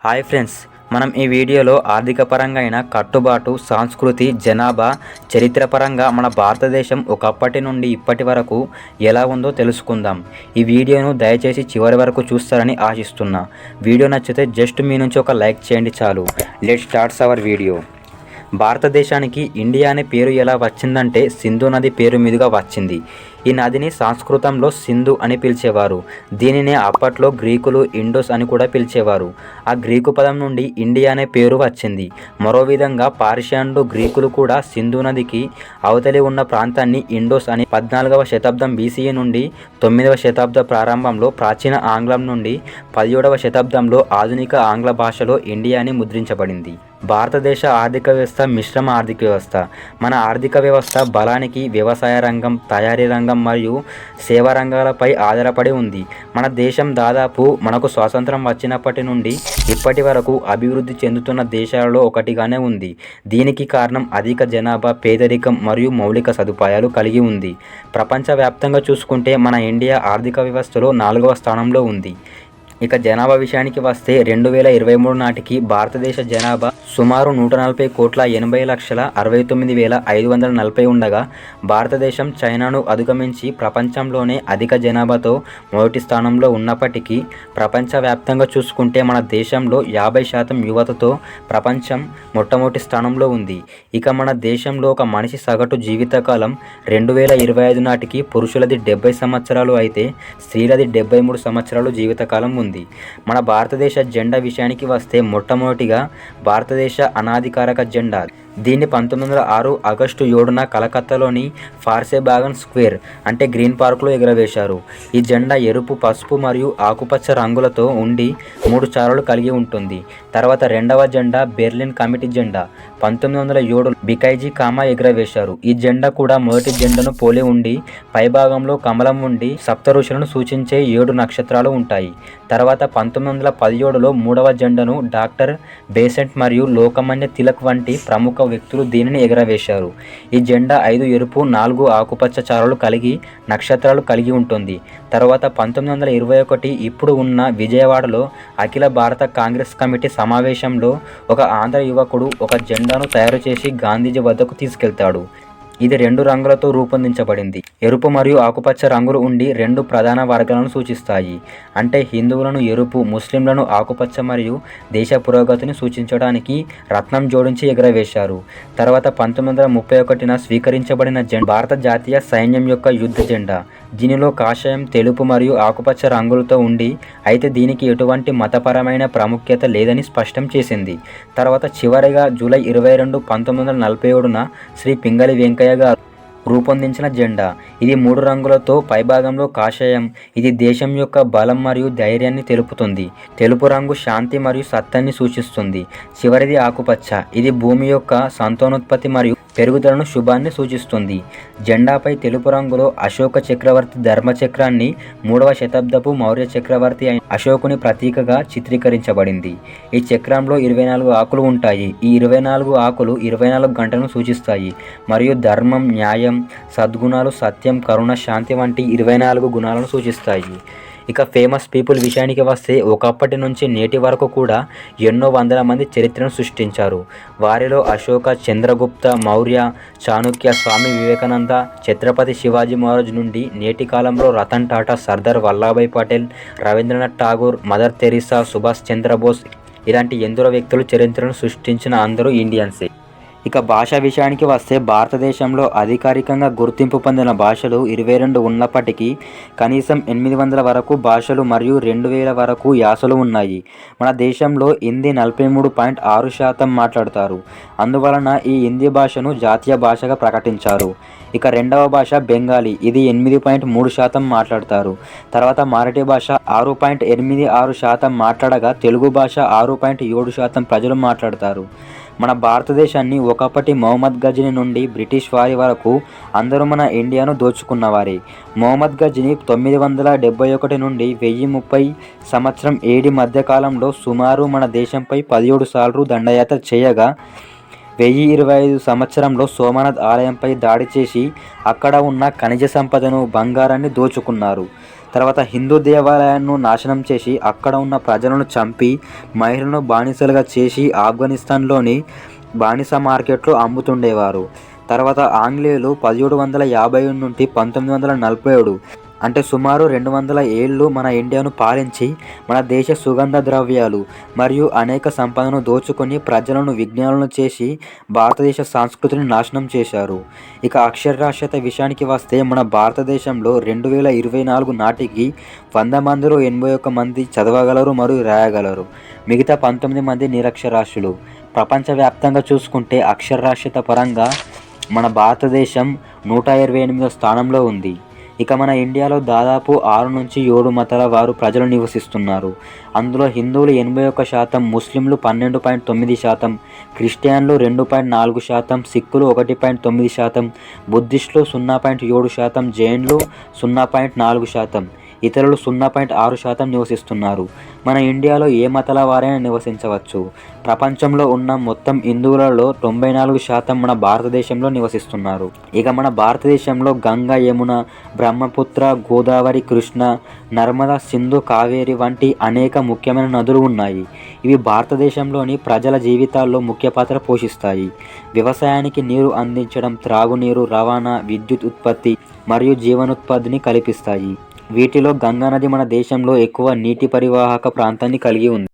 Hi friends, మనం ఈ వీడియోలో ఆర్థిక పరంగా అయిన కట్టుబాటు, సంస్కృతి, జనాభా, చరిత్రపరంగా మన భారతదేశం ఒకప్పటి నుండి ఇప్పటి వరకు ఎలా ఉందో తెలుసుకుందాం. ఈ వీడియోను దయచేసి చివరి వరకు చూస్తారని ఆశిస్తున్నా. వీడియో నచ్చితే జస్ట్ మీ నుంచి ఒక లైక్ చేయండి చాలు. Let's starts hour video. భారతదేశానికి ఇండియా అనే పేరు ఎలా వచ్చిందంటే సింధు నది పేరు మీదుగా వచ్చింది. ఈ నదిని సంస్కృతంలో సింధు అని పిలిచేవారు. దీనినే అప్పట్లో గ్రీకులు ఇండోస్ అని కూడా పిలిచేవారు. ఆ గ్రీకు పదం నుండి ఇండియా అనే పేరు వచ్చింది. మరో విధంగా పార్షియన్లు, గ్రీకులు కూడా సింధు నదికి అవతలి ఉన్న ప్రాంతాన్ని ఇండోస్ అని 14వ శతాబ్దం బీసీఈ నుండి 9వ శతాబ్ద ప్రారంభంలో ప్రాచీన ఆంగ్లం నుండి 17వ శతాబ్దంలో ఆధునిక ఆంగ్ల భాషలో ఇండియా అని ముద్రించబడింది. భారతదేశ ఆర్థిక వ్యవస్థ మిశ్రమ ఆర్థిక వ్యవస్థ. మన ఆర్థిక వ్యవస్థ బలానికి వ్యవసాయ రంగం, తయారీ రంగం మరియు సేవా రంగాలపై ఆధారపడి ఉంది. మన దేశం దాదాపు మనకు స్వాతంత్రం వచ్చినప్పటి నుండి ఇప్పటి వరకు అభివృద్ధి చెందుతున్న దేశాలలో ఒకటిగానే ఉంది. దీనికి కారణం అధిక జనాభా, పేదరికం మరియు మౌలిక సదుపాయాలు కలిగి ఉంది. ప్రపంచవ్యాప్తంగా చూసుకుంటే మన ఇండియా ఆర్థిక వ్యవస్థలో 4వ స్థానంలో ఉంది. ఇక జనాభా విషయానికి వస్తే 2023 నాటికి భారతదేశ జనాభా సుమారు 140,80,69,540 ఉండగా భారతదేశం చైనాను అధిగమించి ప్రపంచంలోనే అధిక జనాభాతో మొదటి స్థానంలో ఉన్నప్పటికీ ప్రపంచవ్యాప్తంగా చూసుకుంటే మన దేశంలో 50% యువతతో ప్రపంచం మొట్టమొదటి స్థానంలో ఉంది. ఇక మన దేశంలో ఒక మనిషి సగటు జీవితకాలం 2025 నాటికి పురుషులది 70 సంవత్సరాలు అయితే స్త్రీలది 73 సంవత్సరాలు జీవితకాలం ఉంది. మన భారతదేశ జెండా విషయానికి వస్తే మొట్టమొదటిగా భారతదేశ అనాధికారిక జెండా. దీన్ని 1906 ఆగస్టు 7న కలకత్తాలోని ఫార్సేబాగన్ స్క్వేర్ అంటే గ్రీన్ పార్క్లో ఎగురవేశారు. ఈ జెండా ఎరుపు, పసుపు మరియు ఆకుపచ్చ రంగులతో ఉండి 3 చారలు కలిగి ఉంటుంది. తర్వాత రెండవ జెండా బెర్లిన్ కమిటీ జెండా 1907 బికైజీ కామా ఎగురవేశారు. ఈ జెండా కూడా మొదటి జెండాను పోలి ఉండి పైభాగంలో కమలం ఉండి సప్త ఋషులను సూచించే 7 నక్షత్రాలు ఉంటాయి. తర్వాత 1917లో మూడవ జెండాను డాక్టర్ బేసెంట్ మరియు లోకమాన్య తిలక్ వంటి ప్రముఖ వ్యక్తులు దీనిని ఎగరవేశారు. ఈ జెండా 5 ఎరుపు, 4 ఆకుపచ్చ చారలు కలిగి నక్షత్రాలు కలిగి ఉంటుంది. తర్వాత 1921 ఇప్పుడు ఉన్న విజయవాడలో అఖిల భారత కాంగ్రెస్ కమిటీ సమావేశంలో ఒక ఆంధ్ర యువకుడు ఒక జెండాను తయారు చేసి గాంధీజీ వద్దకు తీసుకెళ్తాడు. ఇది 2 రంగులతో రూపొందించబడింది. ఎరుపు మరియు ఆకుపచ్చ రంగులు ఉండి 2 ప్రధాన వర్గాలను సూచిస్తాయి. అంటే హిందువులను ఎరుపు, ముస్లింలను ఆకుపచ్చ మరియు దేశ పురోగతిని సూచించడానికి రత్నం జోడించి ఎగరవేశారు. తర్వాత 1931న స్వీకరించబడిన జెండా భారత జాతీయ సైన్యం యొక్క యుద్ధ జెండా. దీనిలో కాషాయం, తెలుపు మరియు ఆకుపచ్చ రంగులతో ఉండి అయితే దీనికి ఎటువంటి మతపరమైన ప్రాముఖ్యత లేదని స్పష్టం చేసింది. తర్వాత చివరిగా జూలై 22, 1947న శ్రీ పింగళి వెంకయ్య గారు రూపొందించిన జెండా. ఇది 3 రంగులతో పైభాగంలో కాషాయం. ఇది దేశం యొక్క బలం మరియు ధైర్యాన్ని తెలుపుతుంది. తెలుపు రంగు శాంతి మరియు సత్యాన్ని సూచిస్తుంది. చివరిది ఆకుపచ్చ. ఇది భూమి యొక్క సంతానోత్పత్తి మరియు పెరుగుదలను, శుభాన్ని సూచిస్తుంది. జెండాపై తెలుపు రంగులో అశోక చక్రవర్తి ధర్మచక్రాన్ని 3వ శతాబ్దపు మౌర్య చక్రవర్తి అయిన అశోకుని ప్రతీకగా చిత్రీకరించబడింది. ఈ చక్రంలో 24 ఆకులు ఉంటాయి. ఈ 24 ఆకులు 24 గంటలను సూచిస్తాయి మరియు ధర్మం, న్యాయం, సద్గుణాలు, సత్యం, కరుణ, శాంతి వంటి 24 గుణాలను సూచిస్తాయి. ఇక ఫేమస్ పీపుల్ విషయానికి వస్తే ఒకప్పటి నుంచి నేటి వరకు కూడా ఎన్నో వందల మంది చరిత్రను సృష్టించారు. వారిలో అశోక, చంద్రగుప్త మౌర్య, చాణుక్య, స్వామి వివేకానంద, ఛత్రపతి శివాజీ మహారాజ్ నుండి నేటి కాలంలో రతన్ టాటా, సర్దార్ వల్లభాయ్ పటేల్, రవీంద్రనాథ్ ఠాగూర్, మదర్ తెరీసా, సుభాష్ చంద్రబోస్ ఇలాంటి ఎందరో వ్యక్తులు చరిత్రను సృష్టించిన అందరూ ఇండియన్సే. ఇక భాష విషయానికి వస్తే భారతదేశంలో అధికారికంగా గుర్తింపు పొందిన భాషలు 22 ఉన్నప్పటికీ కనీసం 800 వరకు భాషలు మరియు 2000 వరకు యాసలు ఉన్నాయి. మన దేశంలో హిందీ 43.6% మాట్లాడతారు. అందువలన ఈ హిందీ భాషను జాతీయ భాషగా ప్రకటించారు. ఇక రెండవ భాష బెంగాలీ. ఇది 8.3% మాట్లాడతారు. తర్వాత మరాఠీ భాష 6.86% మాట్లాడగా తెలుగు భాష 6.7% ప్రజలు మాట్లాడతారు. మన భారతదేశాన్ని ఒకప్పటి మొహమ్మద్ గజనీ నుండి బ్రిటిష్ వారి వరకు అందరూ మన ఇండియాను దోచుకున్నవారే. మొహమ్మద్ గజనీ 971 నుండి 1030 సంవత్సరం ఏడి మధ్యకాలంలో సుమారు మన దేశంపై 17 సార్లు దండయాత్ర చేయగా 1025 సంవత్సరంలో సోమనాథ్ ఆలయంపై దాడి చేసి అక్కడ ఉన్న ఖనిజ సంపదను, బంగారాన్ని దోచుకున్నారు. తర్వాత హిందూ దేవాలయాలను నాశనం చేసి అక్కడ ఉన్న ప్రజలను చంపి మహిళలను బానిసలుగా చేసి ఆఫ్ఘనిస్తాన్లోని బానిస మార్కెట్లో అమ్ముతుండేవారు. తర్వాత ఆంగ్లేయులు 1750 నుండి 1947 అంటే సుమారు 200 ఏళ్ళు మన ఇండియాను పాలించి మన దేశ సుగంధ ద్రవ్యాలు మరియు అనేక సంపదను దోచుకొని ప్రజలను విజ్ఞానులను చేసి భారతదేశ సంస్కృతిని నాశనం చేశారు. ఇక అక్షరాస్యత విషయానికి వస్తే మన భారతదేశంలో 2024 నాటికి 100 మందిలో 81 మంది చదవగలరు మరియు రాయగలరు. మిగతా 19 మంది నిరక్షరాస్యులు. ప్రపంచవ్యాప్తంగా చూసుకుంటే అక్షరాస్యత పరంగా మన భారతదేశం 128వ స్థానంలో ఉంది. ఇక మన ఇండియాలో దాదాపు 6 నుంచి 7 మతాల వారు ప్రజలు నివసిస్తున్నారు. అందులో హిందువులు 81%, ముస్లింలు 12.9%, క్రిస్టియన్లు 2.4%, సిక్కులు 1.9%, బుద్ధిస్టులు 0.7%, జైన్లు 0.4%, ఇతరులు 0.6% నివసిస్తున్నారు. మన ఇండియాలో ఏ మతాల వారైనా నివసించవచ్చు. ప్రపంచంలో ఉన్న మొత్తం హిందువులలో 94% మన భారతదేశంలో నివసిస్తున్నారు. ఇక మన భారతదేశంలో గంగా, యమున, బ్రహ్మపుత్ర, గోదావరి, కృష్ణ, నర్మద, సింధు, కావేరి వంటి అనేక ముఖ్యమైన నదులు ఉన్నాయి. ఇవి భారతదేశంలోని ప్రజల జీవితాల్లో ముఖ్య పాత్ర పోషిస్తాయి. వ్యవసాయానికి నీరు అందించడం, త్రాగునీరు, రవాణా, విద్యుత్ ఉత్పత్తి మరియు జీవనోత్పత్తిని కల్పిస్తాయి. వీటిలో గంగా నది మన దేశంలో ఎక్కువ నీటి పరివాహక ప్రాంతాన్ని కలిగి ఉంది.